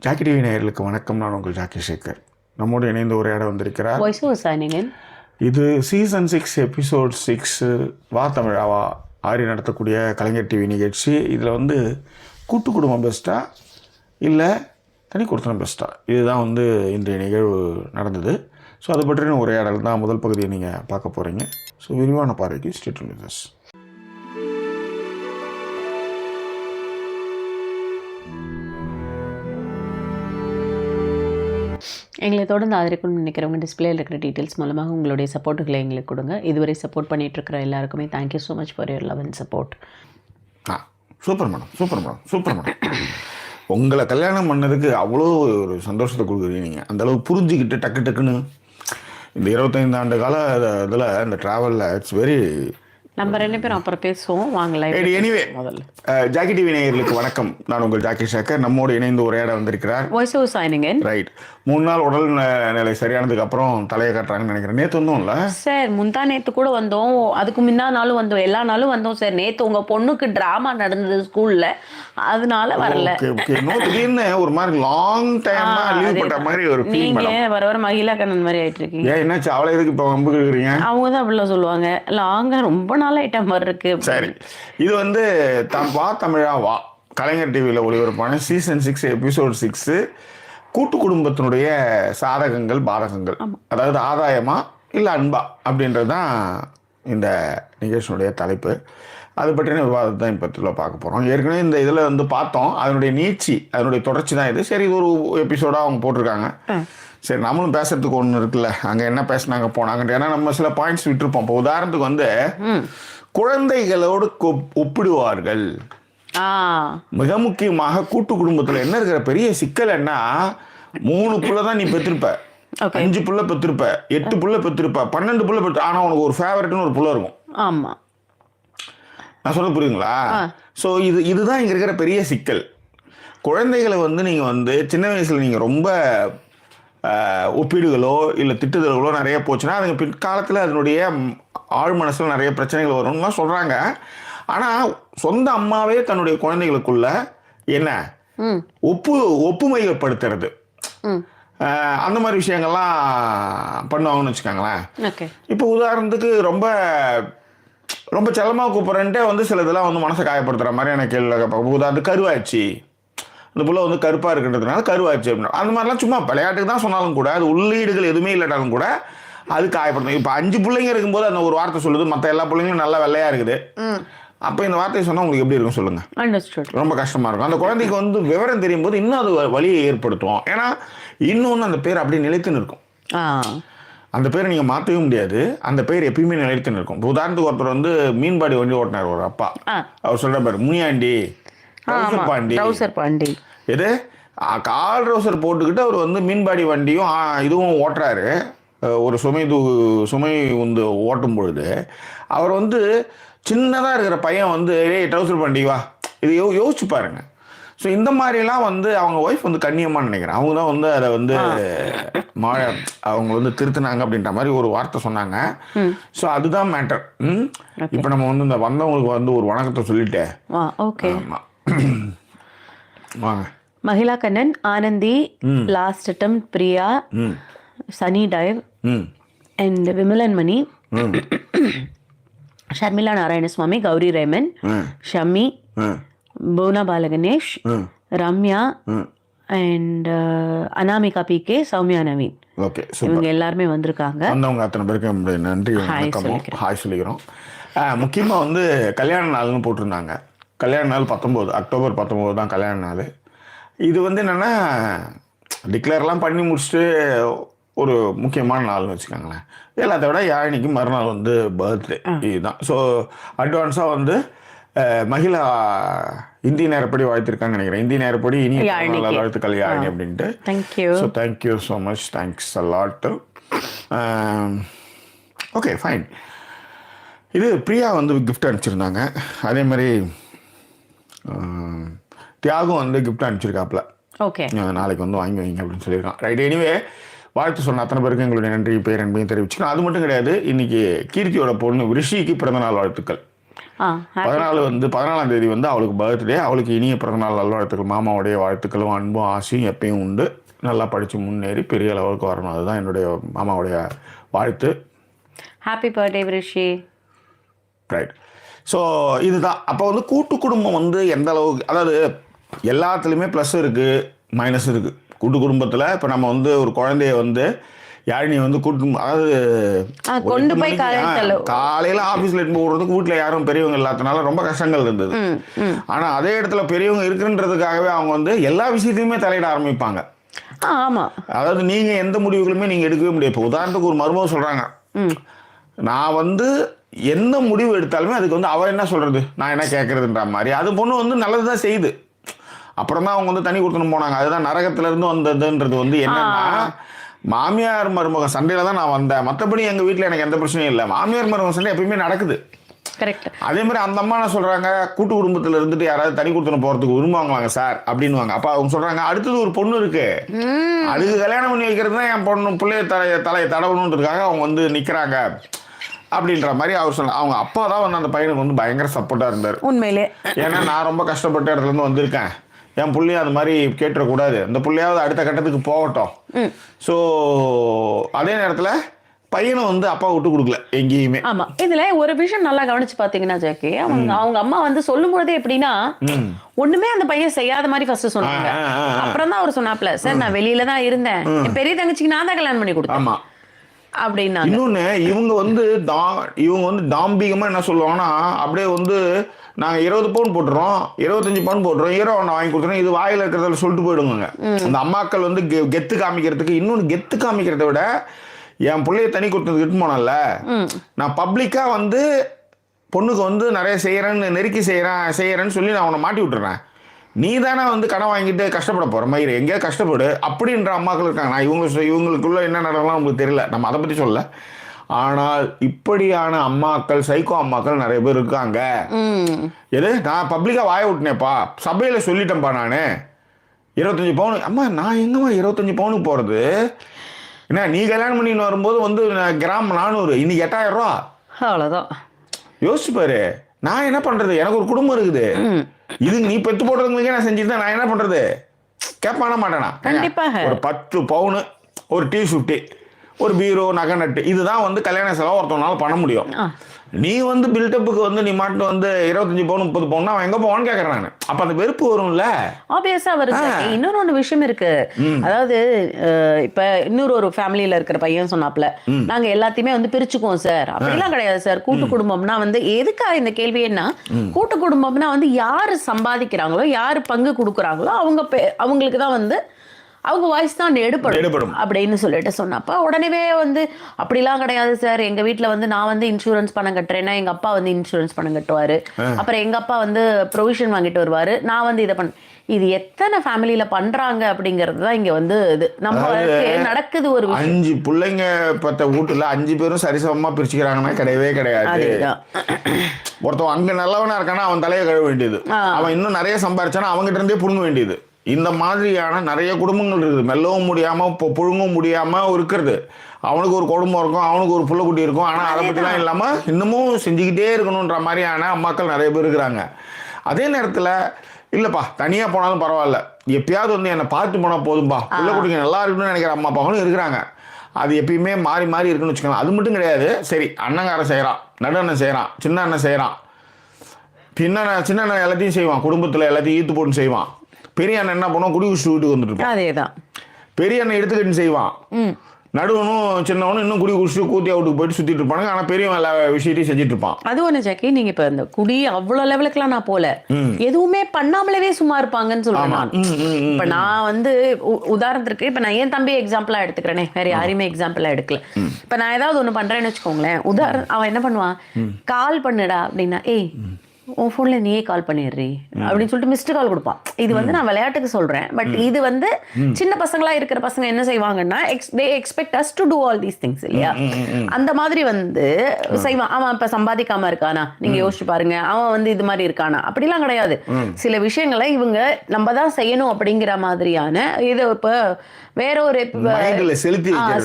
Jackie TV நேயர்களுக்கு வணக்கம். நான் உங்கள் ஜாக்கி சேகர். நம்மோடு இணைந்து உரையாட வந்திருக்கிறார். இது சீசன் 6 எபிசோட் 6 வா தமிழாவா ஆரி நடத்தக்கூடிய கலைஞர் டிவி நிகழ்ச்சி. இதில் வந்து கூட்டு குடும்பம் பெஸ்ட்டா இல்லை தனி கொடுத்தனம் பெஸ்ட்டா, இதுதான் வந்து இன்றைய நிகழ்வு நடந்தது. ஸோ அதை பற்றின உரையாடல் தான் முதல் பகுதியை நீங்கள் பார்க்க போகிறீங்க. ஸோ விரிவான பார்வைக்கு ஸ்டே டியூன் வித் அஸ். எங்களை தொடர்ந்து ஆதரிக்கணும்னு நினைக்கிறவங்க டிஸ்பிளேயில் இருக்கிற டீட்டெயில்ஸ் மூலமாக உங்களுடைய சப்போர்ட்டுகளை எங்களுக்கு கொடுங்க. இதுவரை சப்போர்ட் பண்ணிகிட்ருக்கிற எல்லாருக்குமே thank you so much for your love and support. Super madam, super madam, super madam. உங்களை கல்யாணம் பண்ணதுக்கு அவ்வளோ ஒரு சந்தோஷத்தை கொடுக்குறீங்க. நீங்கள் அந்தளவு புரிஞ்சுக்கிட்டு டக்கு டக்குன்னு இந்த 25 ஆண்டு கால இதில் இந்த ட்ராவலில் இட்ஸ் வெரி. நம்ம 2 பேரும் அப்புறம் பேசுவோம் வாங்கலாம். எனிவே, ஜாக்கி டிவி நேயர்களுக்கு வணக்கம். நான் உங்கள் ஜாக்கி சேகர். நம்மோடு இணைந்து உரையாட வந்திருக்கிறார். ரைட். 3 நாள் உடல் நிலை சரியானதுக்கு அப்புறம் தலையை காட்டுறாங்கன்னு நினைக்கிறேன். நேற்று வந்தோம் இல்லை சார்? முந்தா நேற்று கூட வந்தோம், அதுக்கு முன்னா நாளும் வந்தோம், எல்லா நாளும் வந்தோம் சார். நேற்று உங்கள் பொண்ணுக்கு ட்ராமா நடந்தது ஸ்கூலில், அதனால வரல. திடீர்னு ஒரு மாதிரி லாங் டைமா லீவ் பண்ற மாதிரி ஒரு ஃபீலிங். நீங்க வர மகிழா கண்ணன் மாதிரி ஆயிட்டு இருக்கீங்க. ஏன் என்னாச்சு? அவளை எதுக்கு இப்போ வம்பு கேக்குறீங்க? அவங்க தான் அப்படிலாம் சொல்லுவாங்க. லாங்கா ரொம்ப நாள் ஐட்டம் மாதிரி இருக்கு. சரி, இது வந்து வா தமிழா வா கலைஞர் டிவியில் ஒளிபரப்பான சீசன் 6 எபிசோட் 6 கூட்டு குடும்பத்தினுடைய சாதகங்கள் பாதகங்கள், அதாவது ஆதாயமா இல்லை அன்பா அப்படின்றது தான் இந்த நிகழ்ச்சியினுடைய தலைப்பு. அது பற்றின விவாதத்தை தான் இப்போ பார்க்க போகிறோம். ஏற்கனவே இந்த இதில் வந்து பார்த்தோம், அதனுடைய நீட்சி, அதனுடைய தொடர்ச்சி தான் இது. சரி, இது ஒரு எபிசோடாக அவங்க போட்டிருக்காங்க. சரி, நம்மளும் பேசுறதுக்கு ஒன்று இருக்குல்ல, அங்கே என்ன பேசினாங்க போனாங்கன்ட்டு. ஏன்னா நம்ம சில பாயிண்ட்ஸ் விட்டுருப்போம். இப்போ உதாரணத்துக்கு வந்து குழந்தைகளோடு ஒப்பிடுவார்கள். மிக முக்கியமாக கூட்டு குடும்பத்தில் என்ன இருக்கிற பெரிய சிக்கல் என்ன, 3 புள்ள தான் நீ பெற்றிருப்ப, 5 புள்ள பெற்றிருப்ப, 8 புள்ள பெற்றிருப்ப, 12 புள்ள பெற்று, ஆனால் உனக்கு ஒரு ஃபேவரட்னு ஒரு புள்ள இருக்கும். ஆமா, நான் சொல்ல புரியுங்களா? ஸோ இதுதான் இங்கே இருக்கிற பெரிய சிக்கல். குழந்தைகளை வந்து நீங்கள் வந்து சின்ன வயசில் நீங்கள் ரொம்ப ஒப்பீடுகளோ இல்லை திட்டுதல்களோ நிறைய போச்சுன்னா அதுங்க பிற்காலத்தில் அதனுடைய ஆழ் மனசில் நிறைய பிரச்சனைகள் வரும்லாம் சொல்கிறாங்க. ஆனால் சொந்த அம்மாவே தன்னுடைய குழந்தைகளுக்குள்ள என்ன ஒப்புமைப்படுத்துறது, அந்த மாதிரி விஷயங்கள்லாம் பண்ணுவாங்கன்னு வச்சுக்கோங்களேன். இப்போ உதாரணத்துக்கு ரொம்ப ரொம்ப செல்லமாக கூப்பிட்றேன்ட்டே வந்து சில இதெல்லாம் வந்து மனசை காயப்படுத்துகிற மாதிரியான கேள்வி. உதாரணத்துக்கு கருவாச்சு, இந்த புள்ள வந்து கருப்பாக இருக்கின்றதுனால கருவாச்சு அப்படின்னா, அந்த மாதிரிலாம் சும்மா விளையாட்டுக்கு தான் சொன்னாலும் கூட, அது உள்ளீடுகள் எதுவுமே இல்லைனாலும் கூட அது காயப்படுத்தும். இப்போ 5 பிள்ளைங்க இருக்கும்போது அந்த ஒரு வார்த்தை சொல்லுது, மற்ற எல்லா பிள்ளைங்களும் நல்லா வெள்ளையாக இருக்குது. அப்போ இந்த வார்த்தையை சொன்னால் உங்களுக்கு எப்படி இருக்கும் சொல்லுங்கள்? ரொம்ப கஷ்டமாக இருக்கும். அந்த குழந்தைக்கு வந்து விவரம் தெரியும் போது இன்னும் அது வலியை ஏற்படுத்தும். ஏன்னா இன்னொன்று, அந்த பேர் அப்படியே நிலைத்துன்னு இருக்கும். அந்த பேரை நீங்கள் மாற்றவே முடியாது. அந்த பேர் எப்பயுமே நிலைத்துன்னு இருக்கும். இப்போ உதாரணத்துக்கு ஒருத்தர் வந்து மீன்பாடி வண்டி ஓட்டினார் ஒரு அப்பா. அவர் சொல்கிற பேர் முனியாண்டி, பாண்டி. எது கால் ட்ரௌசர் போட்டுக்கிட்டு அவர் வந்து மீன்பாடி வண்டியும் இதுவும் ஓட்டுறாரு. ஒரு சுமை வந்து ஓட்டும் பொழுது அவர் வந்து சின்னதாக இருக்கிற பையன் வந்து ட்ரௌசர் பாண்டி வா, இது யோசிச்சு பாருங்க. ஸோ இந்த மாதிரிலாம் வந்து அவங்க ஒய்ஃப் வந்து கண்ணியமாக நினைக்கிறேன். அவங்க தான் வந்து அதை வந்து அவங்க வந்து திருத்தினாங்க அப்படின்ற மாதிரி ஒரு வார்த்தை சொன்னாங்க. ஸோ அதுதான் மேட்டர். இப்போ நம்ம வந்து இந்த வந்தவங்களுக்கு வந்து ஒரு வணக்கத்தை சொல்லிட்டேன். வாங்க. மகிழா கண்ணன், ஆனந்தி, லாஸ்ட் அட்டம் பிரியா, சனி டைவ் அண்ட் விமலன் மணி, ஷர்மிளா நாராயணசுவாமி, கௌரி ரேமன், ஷம்மி, போனா Balaganesh, Ramya and Anamika PK, Sowmya Naveen. Okay, இவங்க எல்லாருமே வந்திருக்காங்க. வந்தவங்க அத்தனை பேருக்கு நம்மளுடைய நன்றி ஹாய் சொல்லிக்கிறோம். முக்கியமாக வந்து கல்யாண நாள்னு போட்டிருந்தாங்க. கல்யாண நாள் 19 அக்டோபர் 19 தான் கல்யாண நாள். இது வந்து என்னென்னா டிக்ளேர்லாம் பண்ணி முடிச்சுட்டு ஒரு முக்கியமான நாள்னு வச்சுக்கோங்களேன். எல்லாத்த விட யாழினிக்கு மறுநாள் வந்து பர்த்டே. இதுதான். ஸோ அட்வான்ஸாக வந்து மகிழா இந்திய நேரப்படி வாழ்த்திருக்கான்னு நினைக்கிறேன். இந்திய நேரப்படி இனி வாழ்த்துக்கள் யாழினி அப்படின்ட்டு. So thank you so much, thanks a lot. Okay, fine. இது பிரியா வந்து கிஃப்ட் அனுப்பிச்சிருந்தாங்க. அதே மாதிரி தியாகம் வந்து கிஃப்ட் அனுப்பிச்சிருக்காப்புல. நாளைக்கு வந்து வாங்கி வைங்க அப்படின்னு சொல்லியிருக்கான். ரைட். எனிவே, வாழ்த்து சொன்ன அத்தனை பேருக்கு எங்களுடைய நன்றி பேர் என்பதையும் தெரிவிச்சுக்கணும். அது மட்டும் கிடையாது, இன்னைக்கு கீர்த்தியோட பொண்ணு ரிஷிக்கு பிறந்தநாள் வாழ்த்துக்கள். 14ஆம் தேதி வந்து அவளுக்கு பர்த்டே. அவளுக்கு இனிய பிறந்தநாள் நல்வாழ்த்துக்கள். மாமாவுடைய வாழ்த்துக்களும் அன்பும் ஆசையும் எப்பயும் உண்டு. நல்லா படித்து முன்னேறி பெரிய லெவலுக்கு வரணும். அதுதான் என்னுடைய மாமாவுடைய வாழ்த்து. ஹாப்பி பர்த்டே ரிஷி. ரைட். ஸோ இதுதான். அப்போ வந்து கூட்டு குடும்பம் வந்து எந்த அளவுக்கு, அதாவது எல்லாத்துலேயுமே ப்ளஸ் இருக்குது, மைனஸ் இருக்குது. கூட்டு குடும்பத்தில் இப்போ நம்ம வந்து ஒரு குழந்தைய வந்து யாழினி வந்து கூட்டு, அதாவது கொண்டு போய் காலையில் ஆஃபீஸில் எடுத்து போகிறதுக்கு வீட்டில் யாரும் பெரியவங்க இல்லாதனால ரொம்ப கஷ்டங்கள் இருந்தது. ஆனால் அதே இடத்துல பெரியவங்க இருக்குன்றதுக்காகவே அவங்க வந்து எல்லா விஷயத்தையுமே தலையிட ஆரம்பிப்பாங்க. ஆமாம். அதாவது நீங்கள் எந்த முடிவுகளுமே நீங்கள் எடுக்கவே முடியாது. இப்போ உதாரணத்துக்கு ஒரு மருமக சொல்கிறாங்க, நான் வந்து எந்த முடிவு எடுத்தாலுமே அதுக்கு வந்து அவள் என்ன சொல்கிறது, நான் என்ன கேட்குறதுன்ற மாதிரி. அது பொண்ணு வந்து நல்லது தான் செய்யுது. அப்புறம் தான் அவங்க வந்து தனி கொடுத்துன்னு போனாங்க. அதுதான் நரகத்திலேருந்து வந்ததுன்றது வந்து என்னன்னா, மாமியார் மருமக சண்டையில் தான் நான் வந்தேன், மற்றபடி எங்கள் வீட்டில் எனக்கு எந்த பிரச்சனையும் இல்லை. மாமியார் மருமக சண்டை எப்பயுமே நடக்குது. கரெக்ட். அதே மாதிரி அந்த அம்மா என்ன சொல்கிறாங்க, கூட்டு குடும்பத்தில் இருந்துட்டு யாராவது தனி கொடுத்துன்னு போகிறதுக்கு விரும்புவாங்களாங்க சார் அப்படின்வாங்க. அப்போ அவங்க சொல்கிறாங்க, அடுத்தது ஒரு பொண்ணு இருக்கு, அதுக்கு கல்யாணம் பண்ணி வைக்கிறது தான் என் பொண்ணு பிள்ளைய தலையை தடவணுன்றதுக்காக அவங்க வந்து நிற்கிறாங்க அப்படின்ற மாதிரி அவர் சொன்னார். அவங்க அப்பா தான் வந்து அந்த பையனுக்கு வந்து பயங்கர சப்போர்ட்டாக இருந்தார் உண்மையிலே. ஏன்னா நான் ரொம்ப கஷ்டப்பட்ட இடத்துலேருந்து வந்திருக்கேன், என் பிள்ளையும் அது மாதிரி கேட்டுறக்கூடாது, அந்த பிள்ளையாவது அடுத்த கட்டத்துக்கு போகட்டும். ஸோ அதே நேரத்தில் பையனும் வந்து அப்பா விட்டு கொடுக்கல எங்கேயுமே. ஆமா, இதுல ஒரு விஷயம் நல்லா கவனிச்சு பாத்தீங்கன்னா ஜாக்கி, அவங்க அம்மா வந்து சொல்லும் பொழுது எப்படின்னா, ஒண்ணுமே அந்த பையன் செய்யாத மாதிரி ஃபர்ஸ்ட் சொன்னாங்க. அப்புறம் தான் அவர் சொன்னாப்ல, சார் நான் வெளியில தான் இருந்தேன், என் பெரிய தங்கச்சிக்கு நான் தான் கல்யாணம் பண்ணி கொடுத்தேன். ஆமா அப்படின்னா இன்னொன்னு இவங்க வந்து டாம்பிகமா என்ன சொல்லுவாங்கன்னா, அப்படியே வந்து நாங்க 20 பவுன் போட்டுறோம், 25 பவுன் போட்டுறோம், ஹீரோ ஒன்று வாங்கி கொடுத்துறோம், இது வாயில இருக்கிறதுல சொல்லிட்டு போயிடுவாங்க. அந்த அம்மாக்கள் வந்து கெத்து காமிக்கிறதுக்கு, இன்னொன்னு கெத்து காமிக்கிறத விட என் பிள்ளைய தனி கொடுத்தது கிட்டு போனல, நான் பப்ளிக்கா வந்து பொண்ணுக்கு வந்து நிறைய செய்யறேன்னு நெருக்கி செய்யறேன்னு சொல்லி நான் உன்னை மாட்டி விட்டுறேன், நீ தானே வந்து கடன் வாங்கிட்டு கஷ்டப்பட போற மயிறு, எங்கேயா கஷ்டப்படு அப்படின்ற அம்மாக்கள் இருக்காங்க. நான் இவங்களுக்குள்ள என்ன நடக்கலாம் உங்களுக்கு தெரியல, நம்ம அதை பற்றி சொல்ல. ஆனால் இப்படியான அம்மாக்கள், சைக்கோ அம்மாக்கள் நிறைய பேர் இருக்காங்க. எது நான் பப்ளிக்கா வாய விட்டுனேப்பா, சபையில சொல்லிட்டேன்ப்பா, நான் 25 பவுன், அம்மா நான் எங்கம்மா 25 பவுனுக்கு போறது, என்ன நீ கல்யாணம் பண்ணின்னு வரும்போது வந்து கிராம் 400, இன்னைக்கு 8000 ரூபா. அவ்வளோதான். யோசிச்சு பாரு, நான் என்ன பண்றது, எனக்கு ஒரு குடும்பம் இருக்குது, இது நீ பெத்து போடுறதுங்களுக்கே நான் செஞ்சுட்டு நான் என்ன பண்றது, கேட்பான மாட்டேனா. ஒரு 10 பவுனு, ஒரு T50, ஒரு பீரோ, நகை நட்டு, இதுதான் வந்து கல்யாண செலவு ஒருத்தவனால பண்ண முடியும். நீ வந்து பில்டப்புக்கு வந்து நீ மாட்டு வந்து 25 பவுன் 30 பவுன் அவன் எங்க போவான்னு கேட்கறேன் நான். அப்ப அந்த வெறுப்பு வரும்ல, ஆப்வியஸா வருது. இன்னொரு விஷயம் இருக்கு, அதாவது இப்ப ஒரு ஃபேமிலியில இருக்கிற பையன் சொன்னாப்ல, நாங்க எல்லாத்தையுமே வந்து பிரிச்சுக்குவோம் சார், அப்படிலாம் கிடையாது சார். கூட்டு குடும்பம்னா வந்து எதுக்கா இந்த கேள்வி என்ன, கூட்டு குடும்பம்னா வந்து யாரு சம்பாதிக்கிறாங்களோ, யாரு பங்கு கொடுக்குறாங்களோ அவங்களுக்கு தான் வந்து அவங்க வாய்ஸ் தான் எடுப்படும் அப்படின்னு சொல்லிட்டு சொன்னப்ப உடனே வந்து அப்படிலாம் கிடையாது சார், எங்க வீட்டுல வந்து நான் வந்து இன்சூரன்ஸ் பணம் கட்டுறேன்னா எங்க அப்பா வந்து இன்சூரன்ஸ் பணம் கட்டுவாரு, அப்புறம் எங்க அப்பா வந்து ப்ரொவிஷன் வாங்கிட்டு வருவாரு, நான் வந்து இதை இது எத்தனை ஃபேமிலியில பண்றாங்க அப்படிங்கிறது தான் இங்க வந்து இது நம்ம நடக்குது. ஒரு 5 பிள்ளைங்க பத்த வீட்டுல 5 பேரும் சரிசமமா பிரிச்சுக்கிறாங்கன்னா கிடையவே கிடையாது. ஒருத்தவன் அங்க நல்லவனா இருக்கானா அவன் தலையை கழுவ வேண்டியது, அவன் இன்னும் நிறைய சம்பாரிச்சானா அவங்ககிட்ட இருந்தே புடுங்க வேண்டியது. இந்த மாதிரியான நிறைய குடும்பங்கள் இருக்குது. மெல்லவும் முடியாம புழுங்கவும் முடியாம இருக்கிறது. அவனுக்கு ஒரு குடும்பம் இருக்கும், அவனுக்கு ஒரு புள்ளக்குட்டி இருக்கும், ஆனா அதை பற்றிலாம் இல்லாம இன்னமும் செஞ்சுக்கிட்டே இருக்கணுன்ற மாதிரியான அம்மாக்கள் நிறைய பேர் இருக்கிறாங்க. அதே நேரத்துல இல்லப்பா தனியா போனாலும் பரவாயில்ல, எப்பயாவது வந்து என்னை பார்த்து போனா போதும்பா, புள்ளக்குட்டிங்க நல்லா இருக்கணும்னு நினைக்கிற அம்மா அப்பாவும் இருக்கிறாங்க. அது எப்பயுமே மாறி மாறி இருக்குன்னு வச்சுக்கலாம். அது மட்டும் கிடையாது, சரி அண்ணங்காரன் செய்யறான், நடு அண்ணன் செய்யறான், சின்ன அண்ணன் செய்யறான், சின்ன அண்ணன் எல்லாத்தையும் செய்வான், குடும்பத்துல எல்லாத்தையும் ஈத்து போட்டு செய்வான். பெரிய அண்ணன் என்ன பண்ணுவோம், குடி குடிச்சு வீட்டுக்கு வந்துட்டு அதேதான். பெரிய அண்ணன் எடுத்துக்கிட்டு செய்வான், நடுவனும் சின்னவனும் இன்னும் குடி குடிச்சு கூத்தி அவுட்டுக்கு போயிட்டு சுத்திட்டு இருப்பானுங்க. ஆனா பெரியவன் எல்லா விஷயத்தையும் செஞ்சுட்டு இருப்பான். அது ஒண்ணு ஜாக்கி, நீங்க இப்ப இந்த குடி அவ்வளவு லெவலுக்குலாம் நான் போல, எதுவுமே பண்ணாமலே சும்மா இருப்பாங்கன்னு சொல்லுவேன். இப்ப நான் வந்து உதாரணத்துக்கு இப்ப நான் என் தம்பி எக்ஸாம்பிளா எடுத்துக்கிறேனே, வேற யாரையுமே எக்ஸாம்பிளா எடுக்கல. இப்ப நான் ஏதாவது ஒண்ணு பண்றேன்னு வச்சுக்கோங்களேன், அவன் என்ன பண்ணுவான், கால் பண்ணுடா அப்படின்னா, ஏய் உன் ஃபோன்ல நீயே கால் பண்ணிடுறீ அப்படின்னு சொல்லிட்டு மிஸ்டு கால் கொடுப்பான். இது வந்து நான் விளையாட்டுக்கு சொல்றேன், பட் இது வந்து சின்ன பசங்களா இருக்கிற பசங்க என்ன செய்வாங்கன்னா, they expect us to do all these things இல்லையா, அந்த மாதிரி வந்து செய்வான். அவன் இப்ப சம்பாதிக்காம இருக்கானா, நீங்க யோசிச்சு பாருங்க, அவன் வந்து இது மாதிரி இருக்கானா, அப்படிலாம் கிடையாது. சில விஷயங்களை இவங்க நம்ம தான் செய்யணும் அப்படிங்கிற மாதிரியான இது இப்ப வேற ஒரு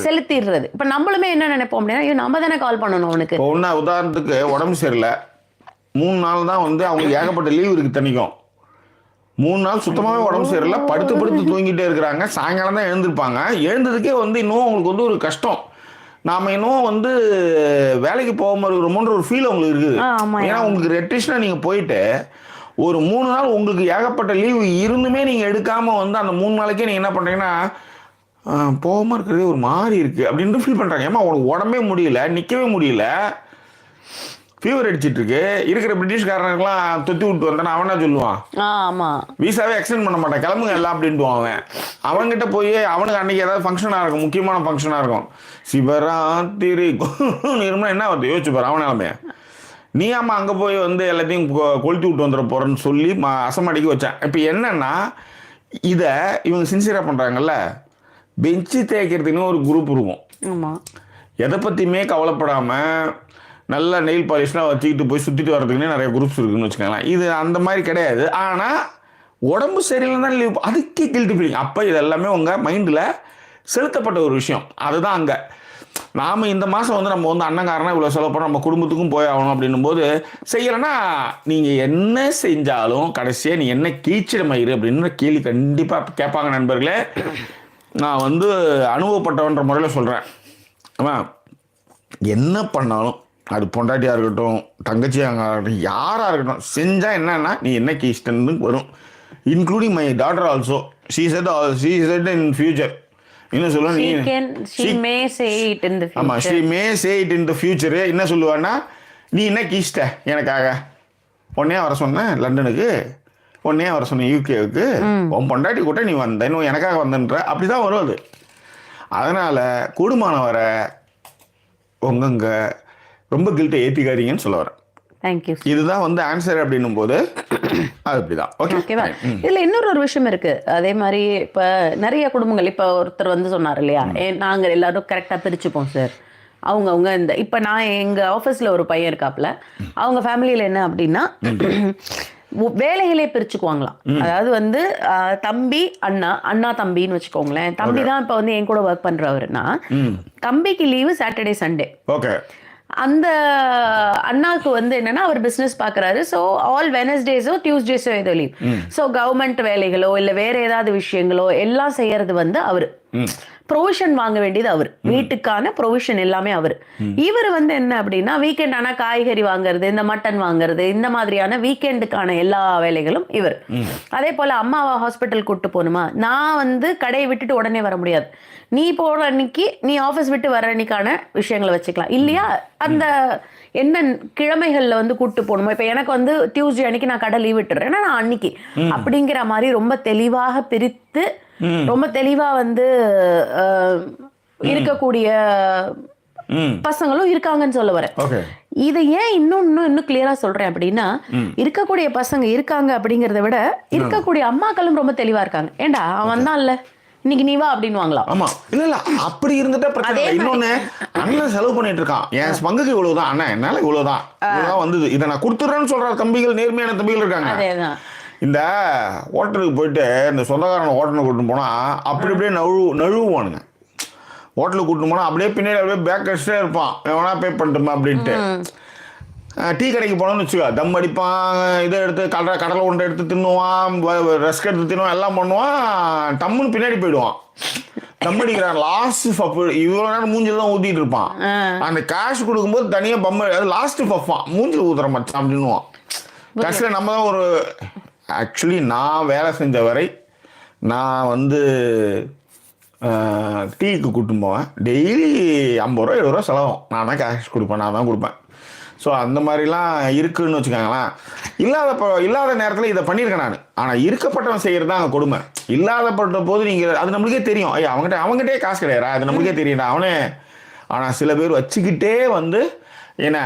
செலுத்திடுறது. இப்ப நம்மளுமே என்ன நினைப்போம் அப்படின்னா, நம்ம தானே கால் பண்ணணும் அவனுக்கு. உதாரணத்துக்கு உடம்பு சரியில்லை, 3 நாள் தான் வந்து அவங்களுக்கு ஏகப்பட்ட லீவ் இருக்குது தனிக்கும். 3 நாள் சுத்தமாகவே உடம்பு சரியில்லை, படுத்து தூங்கிட்டே இருக்கிறாங்க. சாயங்காலம் தான் எழுந்திருப்பாங்க. எழுந்ததுக்கே வந்து இன்னும் அவங்களுக்கு வந்து ஒரு கஷ்டம். நாம இன்னும் வந்து வேலைக்கு போகாம இருக்கிறோமோன்ற ஒரு ஃபீல் அவங்களுக்கு இருக்குது. ஏன்னா உங்களுக்கு ரெட்ரிஷனாக நீங்கள் போயிட்டு ஒரு 3 நாள் உங்களுக்கு ஏகப்பட்ட லீவு இருந்துமே நீங்கள் எடுக்காமல் வந்து அந்த 3 நாளைக்கே நீங்கள் என்ன பண்ணுறீங்கன்னா போகாமல் இருக்கிறதே ஒரு மாதிரி இருக்குது அப்படின்ட்டு ஃபீல் பண்ணுறாங்க. ஏமா உனக்கு உடம்பே முடியல, நிற்கவே முடியல, ஃபீவர் அடிச்சிட்டு இருக்கு. இருக்கிற பிரிட்டிஷ்காரனுக்குலாம் தொத்தி விட்டு வந்தானே அவனா சொல்லுவான், விசாவே எக்ஸ்டெண்ட் பண்ண மாட்டான், கிளம்புங்க எல்லாம் அப்படின்ட்டு அவன். அவன்கிட்ட போய் அவனுக்கு அன்னைக்கு ஏதாவது ஃபங்க்ஷனாக இருக்கும், முக்கியமான ஃபங்க்ஷனாக இருக்கும், சிவராத்திரி நிர்மலா என்ன வருது யோசிச்சு பாரு அவன் நிலமைய. நீ ஆமாம் அங்கே போய் வந்து எல்லாத்தையும் கொளுத்தி விட்டு வந்துட போகிறேன்னு சொல்லி அசமடிக்க வச்சேன். இப்போ என்னன்னா இதை இவங்க சின்சியராக பண்ணுறாங்கல்ல, பெஞ்சு தேய்க்கிறதுக்குன்னு ஒரு குரூப் இருக்கும், எதை பற்றியுமே கவலைப்படாமல் நல்ல நெயில் பாலிஷ்லாம் வச்சுக்கிட்டு போய் சுற்றிட்டு வர்றதுக்குன்னே நிறைய குரூப்ஸ் இருக்குன்னு வச்சுக்கோங்களேன். இது அந்த மாதிரி கிடையாது. ஆனால் உடம்பு சரியில்லை தான் லீவ், அதுக்கே கில்ட்டி ஃபீலிங். அப்போ இது எல்லாமே உங்கள் மைண்டில் செலுத்தப்பட்ட ஒரு விஷயம். அதுதான் அங்கே நாம் இந்த மாதம் வந்து நம்ம வந்து அண்ணங்காரனா இவ்வளோ செலவு பண்ண நம்ம குடும்பத்துக்கும் போய் ஆகணும் அப்படின்னும் போது செய்யலைன்னா நீங்கள் என்ன செஞ்சாலும் கடைசியாக நீ என்ன கீச்சிட மயிறு அப்படின்னு கேள்வி கண்டிப்பாக கேட்பாங்க நண்பர்களே. நான் வந்து அனுபவப்பட்டவன்ற முறையில் சொல்கிறேன். ஆமாம், என்ன பண்ணாலும் அது பொண்டாட்டியாக இருக்கட்டும், தங்கச்சியாக இருக்கட்டும், யாராக இருக்கட்டும், செஞ்சால் என்னன்னா நீ என்ன கீஸ்டன்னு வரும். Including my daughter also. She said in future. என்ன சொல்லுவா நீ, ஆமாம், she May say it in the future. என்ன சொல்லுவான்னா, நீ என்ன கீஸ்ட எனக்காக, உன்னையே வர சொன்னேன் லண்டனுக்கு, உன்னையே வர சொன்னேன் யூகேவுக்கு, உன் பொண்டாட்டி கூட நீ வந்த, இன்னும் எனக்காக வந்தன்ற, அப்படி தான் வரும் அது. அதனால் கூடுமான வர உங்கங்க ரொம்ப கில்ட்டை ஏற்றிக்காதீங்கன்னு சொல்ல வரேன். தேங்க்யூ. இதுதான் வந்து ஆன்சர் அப்படின்னும் போது அது அப்படிதான். ஓகேவா? இதில் இன்னொரு விஷயம் இருக்கு. அதே மாதிரி இப்போ நிறைய குடும்பங்கள், இப்போ ஒருத்தர் வந்து சொன்னார் இல்லையா, நாங்கள் எல்லாரும் கரெக்டாக பிரிச்சுப்போம் சார். அவங்க இந்த இப்போ நான் எங்கள் ஆஃபீஸில் ஒரு பையன் இருக்காப்புல, அவங்க ஃபேமிலியில் என்ன அப்படின்னா வேலைகளே பிரிச்சுக்குவாங்களாம். அதாவது வந்து தம்பி அண்ணா தம்பின்னு வச்சுக்கோங்களேன். தம்பி தான் இப்போ வந்து என் கூட ஒர்க் பண்றவருன்னா தம்பிக்கு லீவு சாட்டர்டே சண்டே. ஓகே. அந்த அண்ணாவுக்கு வந்து என்னன்னா அவர் பிசினஸ் பாக்குறாரு. ஸோ ஆல் வெனஸ்டேஸோ டியூஸ்டேஸோ ஏதோ லீவ். ஸோ கவர்மெண்ட் வேலைகளோ இல்லை வேற ஏதாவது விஷயங்களோ எல்லாம் செய்யறது வந்து அவரு. ப்ரொவிஷன் வாங்க வேண்டியது அவர், வீட்டுக்கான ப்ரொவிஷன் எல்லாமே அவர். இவர் வந்து என்ன அப்படின்னா வீக்கெண்ட் ஆனா காய்கறி வாங்குறது, இந்த மட்டன் வாங்குறது, இந்த மாதிரியான வீக்கெண்டுக்கான எல்லா வேலைகளும் இவர். அதே போல அம்மாவை ஹாஸ்பிட்டல் கூட்டு போகணுமா, நான் வந்து கடையை விட்டுட்டு உடனே வர முடியாது, நீ போற அன்னைக்கு நீ ஆஃபீஸ் விட்டு வர அன்னைக்கான விஷயங்களை வச்சுக்கலாம் இல்லையா. அந்த என்ன கிழமைகள்ல வந்து கூட்டு போகணுமோ, இப்ப எனக்கு வந்து டியூஸ்டே அன்னைக்கு நான் கடை லீவ் விட்டுறேன், நான் அன்னைக்கு அப்படிங்கிற மாதிரி ரொம்ப தெளிவாக பிரித்து ரொம்ப தெளிவா வந்து இருக்கக்கூடிய பசங்களும் இருக்காங்கன்னு சொல்ல வரேன். இதை ஏன் இன்னும் கிளியரா சொல்றேன் அப்படின்னா, இருக்கக்கூடிய பசங்க இருக்காங்க அப்படிங்கறத விட இருக்கக்கூடிய அம்மாக்களும் ரொம்ப தெளிவா இருக்காங்க. ஏண்டா அவன் தான் இல்ல இன்னைக்கு நீ வா அப்படின்னு வாங்கலாம். ஆமா, இல்ல அப்படி இருந்துட்டா பிரச்சனை. இன்னொன்னு, அண்ணன் செலவு பண்ணிட்டு இருக்கான், என் பங்குக்கு இவ்வளவுதான், அண்ணா என்னால இவ்வளவுதான் வந்தது, இதை நான் கொடுத்துறேன்னு சொல்ற தம்பிகள், நேர்மையான தம்பிகள் இருக்காங்க. அதேதான். இந்த ஹோட்டலுக்கு போயிட்டு இந்த சொந்தக்காரனை ஹோட்டலுக்கு கூட்டிட்டு போனா அப்படி அப்படியே நழுவுவானுங்க. ஹோட்டலுக்கு கூட்டிட்டு போனா அப்படியே பின்னாடி அப்படியே பேக் அடிச்சுட்டே இருப்பான், எவனா பே பண்ணிட்டுமா அப்படின்ட்டு. டீ கடைக்கு போனோம்னு வச்சுக்கோ, தம் அடிப்பான், இதை எடுத்து கடலை உண்டை எடுத்து தின்னுவான், ரஸ்க் எடுத்து தின்னுவான், எல்லாம் பண்ணுவான், டம்முன்னு பின்னாடி போயிடுவான். தம் அடிக்கிறான் லாஸ்ட் பஃப், இவ்வளோ நேரம் மூஞ்சில் தான் ஊற்றிட்டு இருப்பான். அந்த கேஷ் கொடுக்கும்போது தனியாக பம்ம அது லாஸ்ட் பஃப்பான், மூஞ்சில் ஊத்துற மச்சான் அப்படின்னுவான். கடைசியில் நம்ம தான் ஒரு ஆக்சுவலி நான் வேலை செஞ்ச வரை நான் வந்து டீக்கு கூட்டின்னு போவேன், டெய்லி 50 ரூபா 70 ரூபா செலவும், நான் தான் கேஷ் கொடுப்பேன், நான் தான் கொடுப்பேன். ஸோ அந்த மாதிரிலாம் இருக்குதுன்னு வச்சுக்கோங்களேன். இல்லாத நேரத்தில் இதை பண்ணியிருக்கேன் நான். ஆனால் இருக்கப்பட்டவன் செய்கிறது தான் அங்கே கொடுமை. இல்லாதப்பட்ட போது நீங்கள் அது நம்மளுக்கே தெரியும், ஐயா அவங்ககிட்டே காசு கிடையாது, அது நம்மளுக்கே தெரியும்டா அவனே. ஆனால் சில பேர் வச்சுக்கிட்டே வந்து என்ன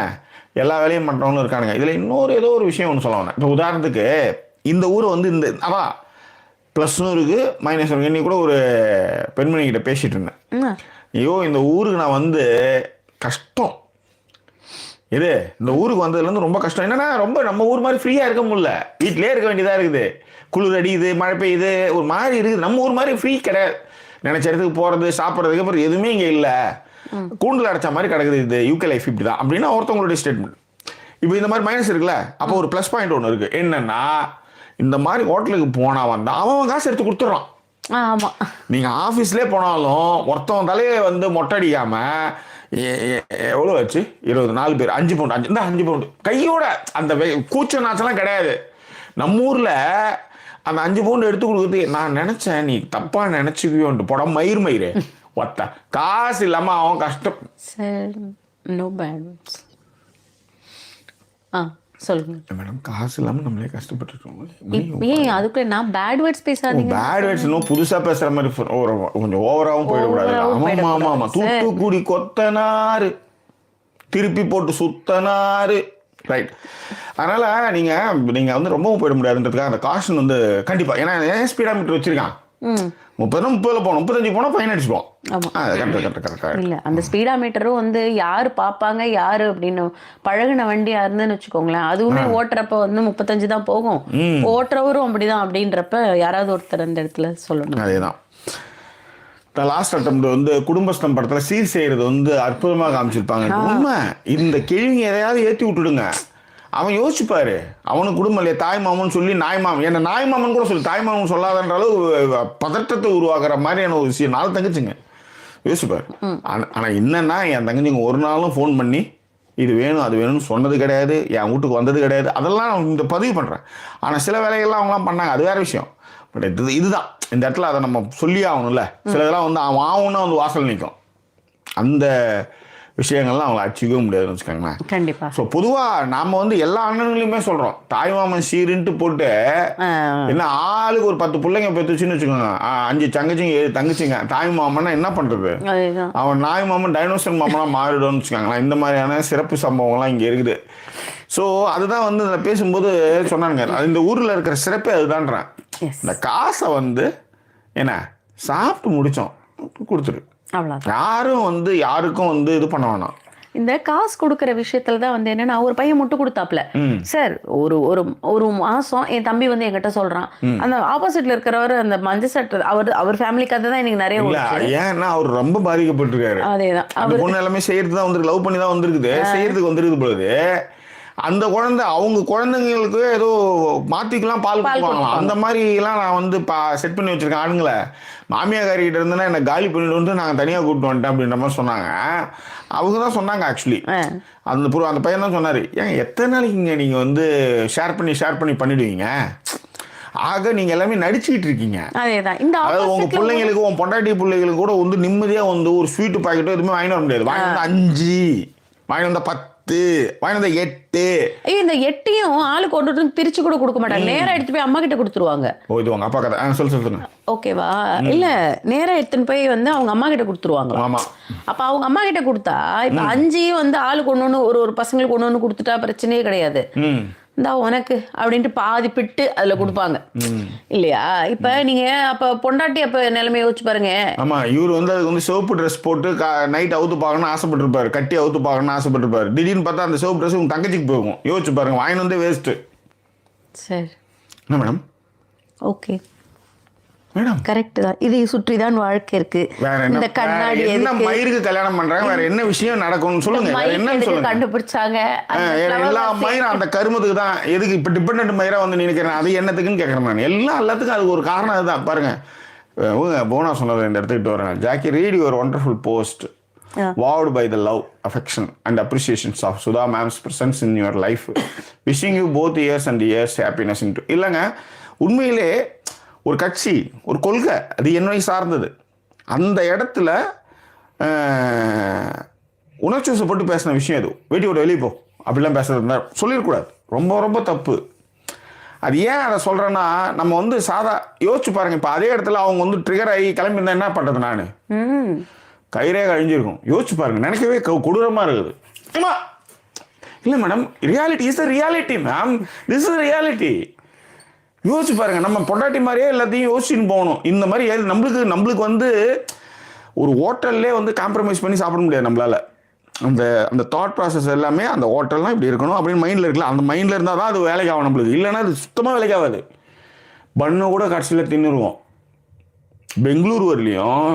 எல்லா வேலையும் பண்ணுறவங்களும் இருக்கானுங்க. இதில் இன்னொரு ஏதோ ஒரு விஷயம் ஒன்று சொல்லுவாங்க. இப்போ உதாரணத்துக்கு இந்த ஊரை வந்து இந்த அதான் ப்ளஸ்ஸும் இருக்குது மைனஸும் இருக்குது. இன்னைக்கு கூட ஒரு பெண்மணிக்கிட்ட பேசிகிட்டு இருந்தேன், ஐயோ இந்த ஊருக்கு நான் வந்து கஷ்டம், இந்த ஊருக்கு வந்ததுலேருந்து ரொம்ப கஷ்டம். என்னன்னா ரொம்ப நம்ம ஊர் மாதிரி ஃப்ரீயாக இருக்க முடியல, வீட்டிலே இருக்க வேண்டியதாக இருக்குது, குளிர் அடிக்குது, மழை பெய்யுது, ஒரு மாதிரி இருக்குது. நம்ம ஊர் மாதிரி ஃப்ரீ கிடையாது, நினச்ச இடத்துக்கு போகிறது சாப்பிட்றதுக்கு அப்புறம் எதுவுமே இங்கே இல்லை, கூண்டில் அடைச்ச மாதிரி கிடக்குது, இது யூகே லைஃப் இப்படி தான் அப்படின்னு ஒருத்தவங்களுடைய ஸ்டேட்மெண்ட். இப்போ இந்த மாதிரி மைனஸ் இருக்குல்ல, அப்போ ஒரு ப்ளஸ் பாயிண்ட் ஒன்று இருக்குது. என்னன்னா இந்த மாதிரி ஹோட்டலுக்கு போனால் வந்தால் அவன் காசு எடுத்து கொடுத்துட்றான். ஆமாம், நீங்கள் ஆஃபீஸ்லேயே போனாலும் ஒருத்தவன் தலையை வந்து மொட்டை அடிக்காமல் எவ்வளோ வச்சு 24 பேர் 5 பவுண்டு இந்த 5 பவுண்டு கையோட அந்த கூச்ச நாச்செல்லாம் கிடையாது. நம்ம ஊரில் அந்த 5 பவுண்டு எடுத்து கொடுக்குறது நான் நினச்சேன் நீ தப்பாக நினச்சிக்குவோன்ட்டு படம் மயிர் ஒத்த காசு இல்லாமல் அவன் கஷ்டம். சரி, நோ பேட் வேர்ட்ஸ். சொல்லுங்க மேடம், காசு இல்லாமல் நம்மளே கஷ்டப்பட்டுருக்கோம். ஏன் அதுக்குள்ள நான் பேட் வேர்ட்ஸ் பேசாதீங்க. பேட் வேர்ட்ஸ் இன்னும் புதுசாக பேசுகிற மாதிரி கொஞ்சம் ஓவராகவும் போயிடக்கூடாது. ஆமாம், தூத்துக்குடி கொத்தனாரு திருப்பி போட்டு சுத்தனாரு, ரைட். அதனால் நீங்கள் வந்து ரொம்பவும் போயிட முடியாதுன்றதுக்காக அந்த காஷன் வந்து கண்டிப்பாக, ஏன்னா ஏன் ஸ்பீடா மீட்டர் வச்சுருக்கான் 30 போனோம் 35 போனால் ஃபைன் அடிச்சுப்போம். இல்லை, அந்த ஸ்பீடா மீட்டரும் வந்து யார் பார்ப்பாங்க யாரு அப்படின்னு பழகின வண்டியா இருந்துன்னு வச்சுக்கோங்களேன், அதுவுமே ஓட்டுறப்ப வந்து 35 தான் போகும், ஓட்டுறவரும் அப்படிதான் அப்படின்றப்ப யாராவது ஒருத்தர் அந்த இடத்துல சொல்லணும். அதேதான். லாஸ்ட் அட்டெம்ப்ட் வந்து குடும்பஸ்தம் படத்தில் சீர் செய்கிறது வந்து அற்புதமாக காமிச்சிருப்பாங்க. உண்மை, இந்த கேள்விங்க எதையாவது ஏற்றி விட்டுடுங்க, அவன் யோசிச்சுப்பாரு. அவனுக்கு குடும்பம் இல்லையா, தாய் மாமன் சொல்லி நாய் மாமன், என்ன நாய் மாமன் கூட சொல்லி தாய் மாமன் சொல்லாதன்ற அளவு பதட்டத்தை உருவாக்குற மாதிரியான ஒரு விஷயம் 4 தங்கச்சிங்க யோசிப்பாரு. ஆனால் என்னன்னா என் தங்கச்சிங்க ஒரு நாளும் ஃபோன் பண்ணி இது வேணும் அது வேணும்னு சொன்னது கிடையாது, என் வீட்டுக்கு வந்தது கிடையாது. அதெல்லாம் நான் இந்த பதிவு பண்ணுறேன். ஆனால் சில வேலைகள்லாம் அவங்களாம் பண்ணாங்க, அது வேற விஷயம். பட் இதுதான் இந்த இடத்துல அதை நம்ம சொல்லி ஆகணும்ல. சில இதெல்லாம் வந்து அவன் ஆகும்னா வந்து வாசல் நிற்கும். அந்த விஷயங்கள்லாம் அவங்களை அடிச்சிக்கவே முடியாதுன்னு வச்சுக்கோங்களேன். கண்டிப்பா. ஸோ பொதுவாக நாம் வந்து எல்லா அண்ணன்களையுமே சொல்கிறோம், தாய்மாமன் சீருன்ட்டு போட்டு என்ன ஆளுக்கு ஒரு 10 பிள்ளைங்க பெற்றுச்சுன்னு வச்சுக்கோங்க, 5 தங்கச்சிங்க 7 தங்கச்சிங்க, தாய்மாமன்னா என்ன பண்ணுறது, அவன் நாய் மாமன் டைனோசர் மாமனாக மாறிடும்னு வச்சுக்கோங்களேன். இந்த மாதிரியான சிறப்பு சம்பவங்கள்லாம் இங்கே இருக்குது. ஸோ அதுதான் வந்து இதில் பேசும்போது சொன்னாங்க, இந்த ஊரில் இருக்கிற சிறப்பே அதுதான்றேன். இந்த காசை வந்து என்ன சாப்பிட்டு முடித்தோம் கொடுத்துரு, யாரும் வந்து யாருக்கும் வந்து இது பண்ண வேணாம். இந்த காசு கொடுக்கற விஷயத்துல தான் வந்து என்னன்னா, ஒரு பையன் முட்டு கொடுத்தாப்ல சார், ஒரு மாசம் என் தம்பி வந்து என்கிட்ட சொல்றான், அந்த ஆப்போசிட்ல இருக்கிறவர் அந்த மஞ்சள் சட்டை அவர் ஃபேமிலி கதை தான் எனக்கு நிறைய. ஏன்னா அவர் ரொம்ப பாதிக்கப்பட்டிருக்காரு. அதேதான், அந்த பொண்ணு எல்லாமே செய்யறது தான் வந்து லவ் பண்ணி தான் வந்திருக்குது, செய்யறதுக்கு வந்துருக்குது பொழுது அந்த குழந்தை அவங்க குழந்தைங்களுக்கு ஏதோ மாத்திக்கலாம் பால் கொடுப்பாங்களாம். அந்த மாதிரி எல்லாம் நான் வந்து செட் பண்ணி வச்சிருக்கேன் ஆளுங்களை. மாமியாக்காரிகிட்ட இருந்துன்னா என்ன காலி பண்ணிட்டு வந்து நாங்கள் தனியாக கூப்பிட்டு வந்துட்டேன் அப்படின்ற மாதிரி சொன்னாங்க. அவங்க தான் சொன்னாங்க ஆக்சுவலி. அந்த பையன் தான் சொன்னார், ஏன் எத்தனை நாளைக்குங்க நீங்கள் வந்து ஷேர் பண்ணி பண்ணிடுவீங்க, ஆக நீங்க எல்லாமே நடிச்சுக்கிட்டு இருக்கீங்க. அதாவது உங்க பிள்ளைங்களுக்கு உங்க பொண்டாட்டி பிள்ளைங்களுக்கு கூட வந்து நிம்மதியா வந்து ஒரு ஸ்வீட் பாக்கெட்டோ எதுவுமே வாங்கிட்டு வர முடியாது. வாங்கி வந்த 5, வாங்கி வந்த 10, வாங்கி வந்த 8. இந்த 8யும் ஆளுக்கு ஒன்று பிரிச்சு கூட கொடுக்க மாட்டாங்க, நேரா எடுத்து போய் அம்மா கிட்ட கொடுத்துருவாங்க. ஓ, இது உங்க அப்பா கதை. சொல்லுங்க. ஓகேவா? இல்ல, நேரா எடுத்துன்னு போய் வந்து அவங்க அம்மா கிட்ட கொடுத்துருவாங்க. ஆமா. அப்ப அவங்க அம்மா கிட்ட கொடுத்தா இப்ப 5 வந்து ஆளுக்கு ஒண்ணு ஒரு பசங்களுக்கு ஒண்ணு கொடுத்துட்டா பிரச்சனையே கிடையாது. இந்தா உனக்கு அப்படின்ட்டு பாதி பிட்டு அதுல கொடுப்பாங்க இல்லையா? இப்ப நீங்க அப்ப பொண்டாட்டி அப்ப நிலைமை யோசிச்சு பாருங்க. ஆமா, இவர் வந்து அதுக்கு வந்து சிவப்பு ட்ரெஸ் போட்டு நைட் அவுத்து பார்க்கணும்னு ஆசைப்பட்டிருப்பாரு, கட்டி அவுத்து பார்க்கணும்னு ஆசைப்பட்டிருப்பாரு. திடீர்னு பார்த்தா அந்த சிவப்பு ட்ரெஸ் உங்க தங்கச்சிக்கு போகும். யோசிச்சு பாருங்க, வாங்கி வந்து வேஸ்ட். சரி, என்ன மேடம்? ஓகே மேடம், கரெக்ட் தான். இதை சுற்றி தான் வாழ்க்கை இருக்கு. இந்த கண்ணாடி என்ன மயிருக்கு கல்யாணம் பண்றாங்க, வேற என்ன விஷயம் நடக்கும்னு சொல்லுங்க. என்னன்னு சொல்லுங்க. கண்டுபிடிச்சாங்க எல்லா மயிரும் அந்த கருமத்துக்கு தான். எதுக்கு இப்ப டிபெண்டன்ட் மயிரா வந்து நினைக்கிறேன், அது என்னத்துக்குன்னு கேட்கறேன் நான். எல்லாத்துக்கும் அதுக்கு ஒரு காரணம் அதுதான். பாருங்க, போனா சொன்னதை இந்த இடத்துக்கிட்டு வரேன். Jackie, read your wonderful post wowed by the love, affection and appreciations of Sudha ma'am's presence in your life. Wishing you both years and years happiness into. இல்லைங்க, உண்மையிலே ஒரு கட்சி ஒரு கொள்கை அது என்னை சார்ந்தது. அந்த இடத்துல உணர்ச்சி வசப்பட்டு பேசின விஷயம் அது. வீட்டோட வெளியே போ அப்படிலாம் பேசுறது சொல்லிடக்கூடாது, ரொம்ப ரொம்ப தப்பு. அது ஏன் அதை சொல்கிறேன்னா, நம்ம வந்து யோசிச்சு பாருங்க. இப்போ அதே இடத்துல அவங்க வந்து ட்ரிகர் ஆகி கிளம்பியிருந்தா என்ன பண்ணுறது? நான் கயிறே கழிஞ்சிருக்கும். யோசிச்சு பாருங்க, நினைக்கவே கொடூரமாக இருக்குது. இல்லை madam, reality is the reality ma'am, this is reality. யோசிச்சு பாருங்க, நம்ம பொண்டாட்டி மாதிரியே எல்லாத்தையும் யோசிச்சுன்னு போகணும். இந்த மாதிரி நம்மளுக்கு வந்து ஒரு ஹோட்டல்லே வந்து காம்ப்ரமைஸ் பண்ணி சாப்பிட முடியாது நம்மளால. அந்த தாட் ப்ராசஸ் எல்லாமே அந்த ஹோட்டல்லாம் இப்படி இருக்கணும் அப்படின்னு மைண்டில் இருக்கலாம். அந்த மைண்டில் இருந்தால் தான் அது வேலைக்கு ஆகும் நம்மளுக்கு. இல்லைன்னா அது சுத்தமாக வேலைக்கு ஆகாது. பண்ணு கூட கடைசியில் தின்னுருவோம். பெங்களூர் வரலையும்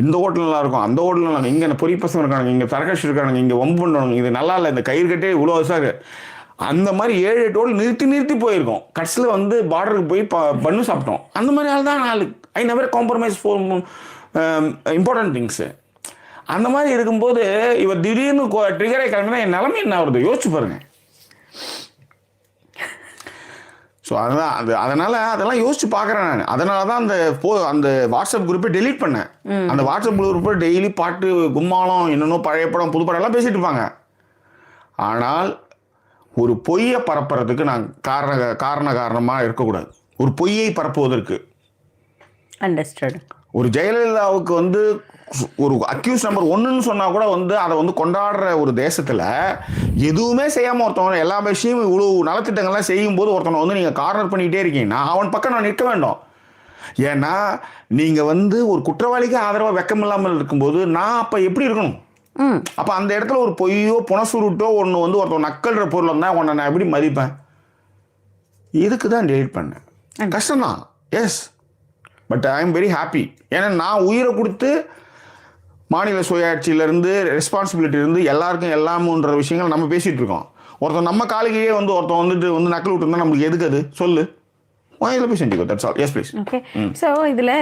இந்த ஹோட்டல் நல்லா இருக்கும், அந்த ஹோட்டல் நல்லா, இங்கே பொறி பசங்க இருக்கானுங்க, இங்கே தரகாஷ் இருக்கானுங்க, இங்கே வம்பு பண்ணுவாங்க, இது நல்லா இல்லை, இந்த கயிறு கட்டே இவ்வளோ சார். அந்த மாதிரி 7-8 ஹோட்டல் நிறுத்தி போயிருக்கோம். கடைசியில் வந்து பார்டருக்கு போய் பண்ணு சாப்பிட்டோம். அந்த மாதிரி ஆள் தான் ஆளு. I never compromise for important things. அந்த மாதிரி இருக்கும்போது இவர் திடீர்னு ட்ரிகரை கிளம்பினா என் நிலைமை என்ன ஆகுறது யோசிச்சு பாருங்க. ஸோ அதுதான் அதனால் அதெல்லாம் யோசிச்சு பார்க்குறேன் நான். அதனால தான் அந்த வாட்ஸ்அப் குரூப்பை டெலீட் பண்ணேன். அந்த வாட்ஸ்அப் குரூப்பை டெய்லி பாட்டு கும்மாளம் என்னென்னோ பழைய படம் புது படம் எல்லாம் பேசிட்டு இருப்பாங்க. ஆனால் ஒரு பொய்யை பரப்புறதுக்கு நான் காரணமாக இருக்கக்கூடாது. ஒரு பொய்யை பரப்புவதற்கு அண்டர்ஸ்டாண்ட். ஒரு ஜெயலலிதாவுக்கு வந்து ஒரு அக்யூஸ் நம்பர் 1ன்னு சொன்னால் கூட வந்து அதை வந்து கொண்டாடுற ஒரு தேசத்தில் எதுவுமே செய்யாமல் ஒருத்தவங்க எல்லா விஷயமும் இவ்வளோ நலத்திட்டங்கள்லாம் செய்யும்போது ஒருத்தவனை வந்து நீங்கள் கார்னர் பண்ணிக்கிட்டே இருக்கீங்கன்னா அவன் பக்கம் நான் நிற்க வேண்டும். ஏன்னா நீங்கள் வந்து ஒரு குற்றவாளிக்கு ஆதரவாக வெக்கம் இல்லாமல் இருக்கும்போது நான் அப்போ எப்படி இருக்கணும்? அப்போ அந்த இடத்துல ஒரு பொய்யோ புனசுருட்டோ ஒன்று வந்து ஒருத்தர் நக்கல்ற பொருள் இருந்தால் உன்னை நான் எப்படி மதிப்பேன்? இதுக்கு தான் டெலிட் பண்ணேன். கஷ்டம்தான், yes, but I am very happy. ஏன்னா நான் உயிரை கொடுத்து மாநில சுயாட்சியிலேருந்து ரெஸ்பான்சிபிலிட்டி இருந்து எல்லாருக்கும் எல்லாமுன்ற விஷயங்கள் நம்ம பேசிகிட்டு இருக்கோம். ஒருத்தன் நம்ம காலையே வந்து ஒருத்தன் வந்துட்டு வந்து நக்கல் விட்டுருந்தா நம்மளுக்கு எதுக்கு அது சொல்லு? இதில் போய் செஞ்சுக்கோ. That's all. Yes please. Okay. So இதில்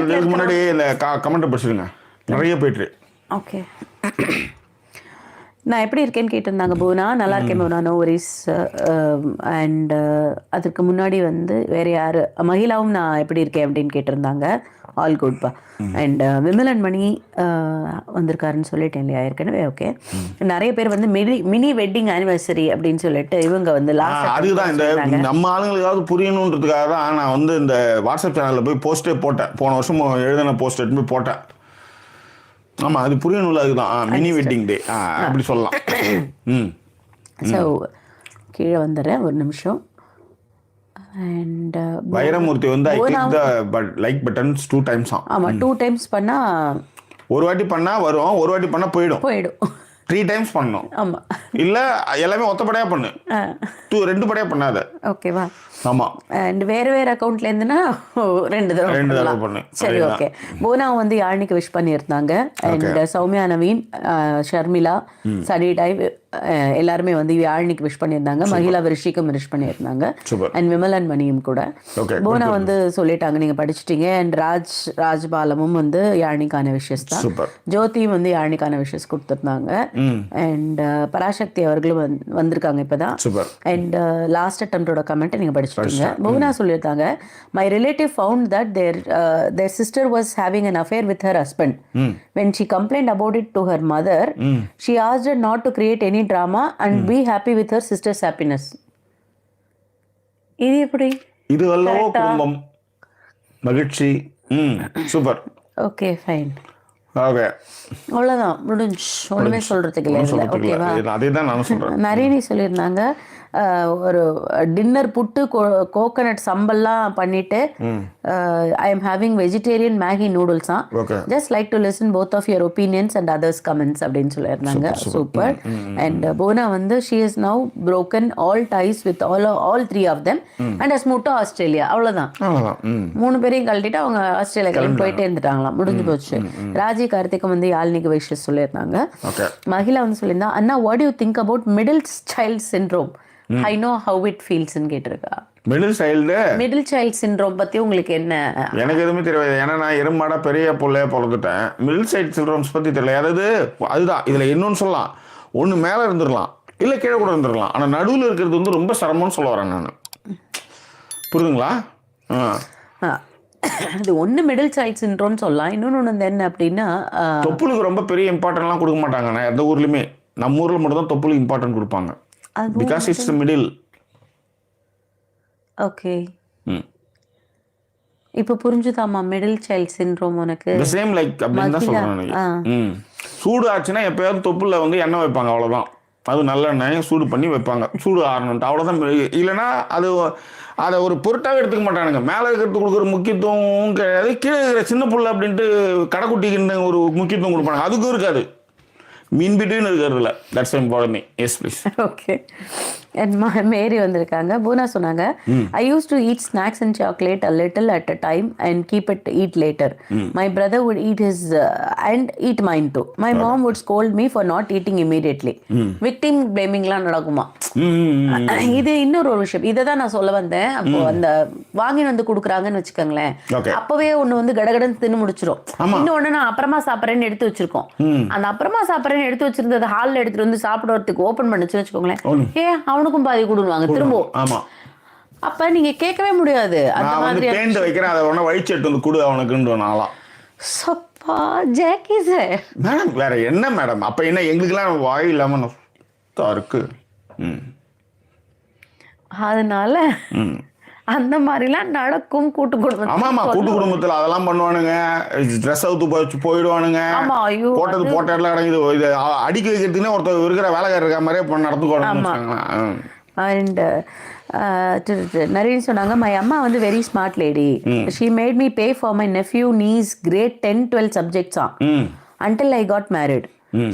இதுக்கு முன்னாடி இந்த கமெண்ட்டை படிச்சிருங்க, நிறைய போயிட்டு. ஓகே. நான் எப்படி இருக்கேன்னு கேட்டிருந்தாங்க புவனா. நல்லா இருக்கேன் புவனா, நோ வரிஸ். அண்ட் அதுக்கு முன்னாடி வந்து வேறு யார், மகிழாவும் நான் எப்படி இருக்கேன் அப்படின்னு கேட்டிருந்தாங்க. ஆல் குட்பா. அண்ட் விமலன் மணி வந்திருக்காருன்னு சொல்லிட்டேன் இல்லையா ஏற்கனவே. ஓகே. நிறைய பேர் வந்து மினி வெட்டிங் ஆனிவர்சரி அப்படின்னு சொல்லிட்டு இவங்க வந்து அதுதான் இந்த நம்ம ஆளுங்களுக்காவது புரியணுன்றதுக்காக தான் நான் வந்து இந்த வாட்ஸ்அப் சேனலில் போய் போஸ்டே போட்டேன். போன வருஷம் எழுதின போஸ்ட் எடுத்து போய் போட்டேன். ஆமாம், அது புரியணும்ல, அதுதான் மினி வெட்டிங் டே அப்படி சொல்லலாம். ஸோ கீழே வந்துடுறேன் ஒரு நிமிஷம். அண்ட் வைரமூர்த்தி வந்து I click the like buttons 2 times. ஆமாம், 2 times பண்ணா, ஒரு வாட்டி பண்ணா வரும், ஒரு வாட்டி பண்ணா போயிடும். 3 times பண்ணணும். ஆமாம், இல்லை எல்லாமே ஒத்தப்படையாக பண்ணு, 2 படையாக பண்ணாத. ஓகேவா? ஆமாம். அண்ட் வேறு அக்கௌண்ட்ல இருந்துன்னா 2 தடவை பண்ணு. சரி, ஓகே. புவனா வந்து யாழ்னிக்கு விஷ் பண்ணியிருந்தாங்க. அண்ட் சௌமியா நவீன், ஷர்மிளா, சனி டைவ் எல்லாருமே வந்து யாழ்னிக்கு விஷ் பண்ணியிருந்தாங்க. மகிழா விருஷிக்கும் விஷ் பண்ணியிருந்தாங்க. அண்ட் விமலன் மணியும் கூட. புவனா வந்து சொல்லிட்டாங்க நீங்கள் படிச்சுட்டீங்க. அண்ட் ராஜ்பாலமும் வந்து யாழ்னிக்கான விஷஸ் தான். ஜோதியும் வந்து யாழ்னிக்கான விஷஸ் கொடுத்துருந்தாங்க. அண்ட் பராசக்தி அவர்களும் வந்திருக்காங்க இப்போதான். அண்ட் லாஸ்ட் அட்டம்ப்டோட கமெண்ட் நீங்கள் படிச்சுட்டீங்க. புவனா சொல்லியிருந்தாங்க, my relative found that their sister was having an affair with her husband. When she complained about it to her mother, she asked her not to create any drama and be happy with her sister's happiness. இது எப்படி? இது அல்லவோ குடும்பம், மகிழ்ச்சி. Super. Okay, fine. Okay, அவ்வளோதான், முடிஞ்சு. ஒன்றுமே சொல்கிறதுக்கு இல்லை. ஓகேவா? அதே தான் நானும் சொல்கிறேன். நரினி சொல்லியிருந்தாங்க, ஒரு டின்னர் புட்டு கோகனட் சம்பல்லாம் பண்ணிட்டு I am having vegetarian Maggi noodles தான். Just like to listen both of your opinions and others comments அப்படின்னு சொல்லியிருந்தாங்க. சூப்பர். அண்ட் புவனா வந்து she is now broken all ties with all 3 of them and has moved to Australia. அவ்வளோதான். 3 பேரையும் கழட்டிட்டு அவங்க Australia கிளம்பி போயிட்டே இருந்துட்டாங்களாம். முடிஞ்சு போச்சு. ராஜி கார்த்திகம் வந்து யாழ்னிக்கு விஷஸ் சொல்லியிருந்தாங்க. மகிழா வந்து சொல்லியிருந்தா, அண்ணா what you think about middle child syndrome? I know how it feels ன்னு கேட்டிருக்கா. மிடில் சைல்ட் சிண்ட்ரோம் பத்தி உங்களுக்கு என்ன? எனக்கு எதுவுமே தெரியாது. ஏன்னா நான் எருமாடா பெரிய பிள்ளைய பிறந்துட்டேன். மிடில் சைல்ட் சிண்ட்ரோம்ஸ் பத்தி தெரியல. அதாவது அதுதான் இதுல இன்னொன்னு சொல்லலாம். ஒன்று மேலே இருந்துடலாம், இல்லை கீழே கூட இருந்துடலாம். ஆனால் நடுவில் இருக்கிறது வந்து ரொம்ப சிரமம்னு சொல்ல வரேன் நான். புரியுதுங்களா? அது ஒன்று மிடில் சைல்ட் சிண்ட்ரோம்னு சொல்லலாம். இன்னொன்று வந்து என்ன அப்படின்னா, தொப்புளுக்கு ரொம்ப பெரிய இம்பார்ட்டன்ட்லாம் கொடுக்க மாட்டாங்கண்ணா எந்த ஊர்லையுமே. நம்ம ஊரில் மட்டும் தான் தொப்புளுக்கு இம்பார்ட்டன்ட் கொடுப்பாங்க. Because it's the middle. Okay. இப்போ புரிஞ்சுதாமா மிடில் சைல்ட் சிண்ட்ரோம் உனக்கு? the same like அப்படின்னு தான் சொல்றேன். சூடு ஆச்சுன்னா எப்பயாவது தொப்புல வந்து எண்ணெய் வைப்பாங்க, அவ்வளோதான். அது நல்ல எண்ணெய் சூடு பண்ணி வைப்பாங்க, சூடு ஆறணுன்ட்டு, அவ்வளோதான். இல்லைன்னா அதை ஒரு பொருட்டாகவே எடுத்துக்க மாட்டானுங்க. மேலே இருக்கிறது கொடுக்குற முக்கியத்துவம் கிடையாது, கீழே இருக்கிற சின்ன புள்ள அப்படின்ட்டு கடைக்குட்டிக்குன்னு ஒரு முக்கியத்துவம் கொடுப்பாங்க, அதுக்கும் இருக்காது. மீன் பிட்வீன் இருக்கிறதுல. That's important. S please. Okay. And மேரி வந்திருக்காங்க. பூனா சொன்னாங்க, I used to eat snacks and chocolate a little at a time and keep it eat later. My brother would eat his and eat mine too. My mom would scold me for not eating immediately. Victim blamingலாம் நடக்குமா? இது இன்னொரு ஒரு விஷயம். இதை தான் நான் சொல்ல வந்தேன். அப்போ அந்த வாங்கி வந்து கொடுக்குறாங்கன்னு வச்சுக்கோங்களேன், அப்பவே ஒண்ணு வந்து கடகடன்னு தின்னு முடிச்சிடும். இன்னொன்னு நான் அப்புறமா சாப்பிட்றேன்னு எடுத்து வச்சிருக்கோம். அந்த அப்புறமா சாப்பிட்றேன்னு எடுத்து வச்சிருந்தது ஹாலில் எடுத்துட்டு வந்து சாப்பிடுறதுக்கு ஓப்பன் பண்ணிச்சுன்னு வச்சுக்கோங்களேன், அவனுக்கும் பாதி கொடுவாங்க திரும்ப. அப்ப நீங்க கேட்கவே முடியாது. அந்த மாதிரி பேண்ட் வைக்கிறேன், அதை உடனே வழிச்செட்டு வந்து கொடு அவனுக்குன்னு நாளாம். சப்பா ஜாக்கி சார், மேடம் வேற என்ன மேடம்? அப்ப என்ன எங்களுக்குலாம் வாய் இல்லாம இருக்கு. அதனால அந்த மாதிரிலாம் நடக்கும் கூட்டு குடும்பம். ஆமாமா, கூட்டு குடும்பத்துல அதெல்லாம் பண்ணுவானுங்க. ட்ரெஸ் அவுத்து போயிடுவானுங்க. போட்டது போட்ட இடத்துல அடங்குது. இது அடிக்க வைக்கிறதுக்குன்னே ஒருத்தர் இருக்கிற வேலைக்காரர் இருக்க மாதிரியே நடந்துக்கணும். அண்ட் நிறைய சொன்னாங்க, மை அம்மா வந்து very smart lady. She made me pay for my nephew nieces grade 10-12 subjects until I got married.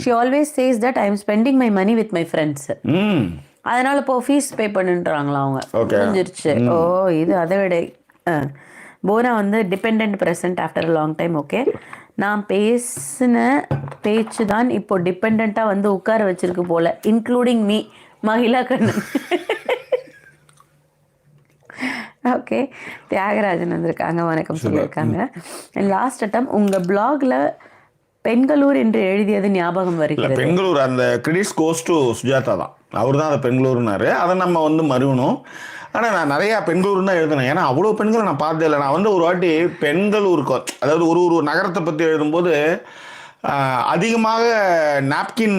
She always says that I am spending my money with my friends. அதனால இப்போ fees pay பண்ணுன்றாங்களா அவங்க. புரிஞ்சிருச்சு. ஓ, இது அதை விட போனா வந்து depend present after a long time. Okay, நான் பேசின பேச்சு தான் இப்போ டிபெண்ட்டாக வந்து உட்கார வச்சிருக்கு போல, இன்க்ளூடிங் மீ. மகிழா கண்ணன். ஓகே, தியாகராஜன் வந்திருக்காங்க, வணக்கம் சொல்லியிருக்காங்க. லாஸ்ட் அட்டம் உங்கள் பிளாக்ல பெண்களூர் என்று எழுதியது ஞாபகம் வருகிறது. பெண்களூர் அந்த கிரெடிட்ஸ் கோஸ் டு சுஜாதா தான். அவர் தான் அதை பெண்களூர்னாரு. அதை நம்ம வந்து மறுவணும். ஆனால் நான் நிறையா பெண்களூர்னு தான் எழுதினேன். ஏன்னா அவ்வளோ பெண்களை நான் பார்த்தே இல்லை. நான் வந்து ஒரு வாட்டி பெண்களூருக்கு, அதாவது ஒரு ஒரு நகரத்தை பற்றி எழுதும்போது அதிகமாக நாப்கின்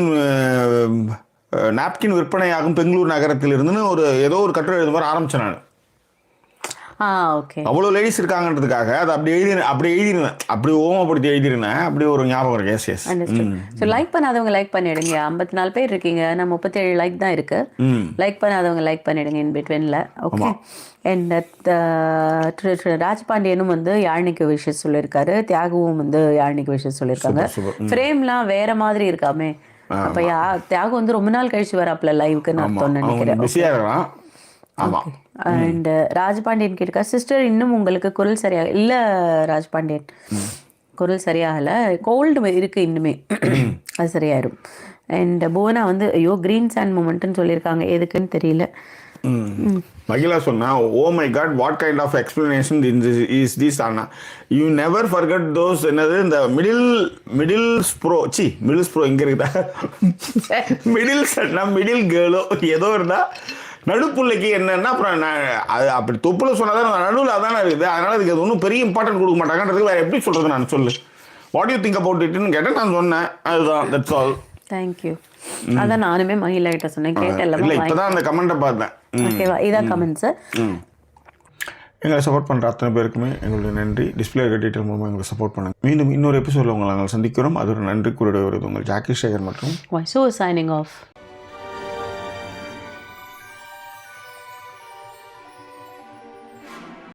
விற்பனையாகும் பெங்களூர் நகரத்தில் இருந்துன்னு ஏதோ ஒரு கட்டுரை எழுதுமாதிரி ஆரம்பித்தேன் நான். ஓகே, அவ்வளோ லேடிஸ் இருக்காங்கன்றதுக்காக அதை அப்படி எழுதிருந்தேன், அப்படி ஓமப்படுத்தி எழுதிருந்தேன். அப்படி ஒரு ஞாபகம் இருக்கு. Yes yes. ஸோ லைக் பண்ணாதவங்க லைக் பண்ணிடுங்க. 54 பேர் இருக்கீங்க, நான் 37 லைக் தான் இருக்கு. லைக் பண்ணாதவங்க லைக் பண்ணிடுங்க இன் பிட்வீன்ல. ஓகே, அண்ட் ராஜபாண்டியனும் வந்து யாழ்னிக்கு விஷயம் சொல்லியிருக்காரு, தியாகவும் வந்து யாழ்னிக்கு விஷயம் சொல்லியிருக்காங்க. ஃப்ரேம்லாம் வேற மாதிரி இருக்காமே. அப்ப தியாகு வந்து ரொம்ப நாள் கழிச்சு வராப்ல லைவுக்கு நான் நினைக்கிறேன். அண்ட் ராஜபாண்டியன் கேட்டிருக்கா, சிஸ்டர் இன்னும் உங்களுக்கு குரல் சரியா இல்லை? ராஜபாண்டியன், குரல் சரியாகல, கோல்டு இருக்கு இன்னுமே, அது சரியாயிரும். அண்ட் புவனா வந்து ஐயோ கிரீன் சாண்ட் மூமெண்ட்னு சொல்லியிருக்காங்க, எதுக்குன்னு தெரியல. மகிழா சொன்னா, oh my god what kind of explanation is this அண்ணா, யூ நெவர் ஃபர்கெட் தோஸ். என்னது இந்த மிடில் ஸ்ப்ரோ இங்க இருக்குதா, மிடில் சன்னா மிடில் கேர்ளோ ஏதோ இருந்தா நடுப்புள்ளைக்கு என்னன்னா, அப்புறம் அது அப்படி தொப்புல சொன்னாதான் நடுவில் அதானே இருக்குது. அதனால அதுக்கு அது ஒன்றும் பெரிய இம்பார்ட்டன்ட் கொடுக்க மாட்டாங்கன்றது வேற எப்படி சொல்றது? நான் சொல்லு, வாட் யூ திங்க் அபவுட் இட்னு கேட்டேன், நான் சொன்னேன், அதுதான், தட்ஸ் ஆல். தேங்க்யூ. அதான் நானுமே மகிழா கிட்ட சொன்னேன், கேட்டல. இல்லை, இப்போதான் அந்த கமெண்ட்டை பார்த்தேன். ஓகேவா, இதான் கமெண்ட்ஸ். எங்களை சப்போர்ட் பண்ணுற அத்தனை பேருக்குமே எங்களுடைய நன்றி. டிஸ்பிளே இருக்க டீட்டெயில் மூலமாக எங்களை சப்போர்ட் பண்ணுங்க. மீண்டும் இன்னொரு எபிசோடில் உங்களை நாங்கள் சந்திக்கிறோம். அது ஒரு நன்றி கூறிய வருது உங்கள் ஜாக்கி சேகர் மற்றும் சைனிங் ஆஃப்.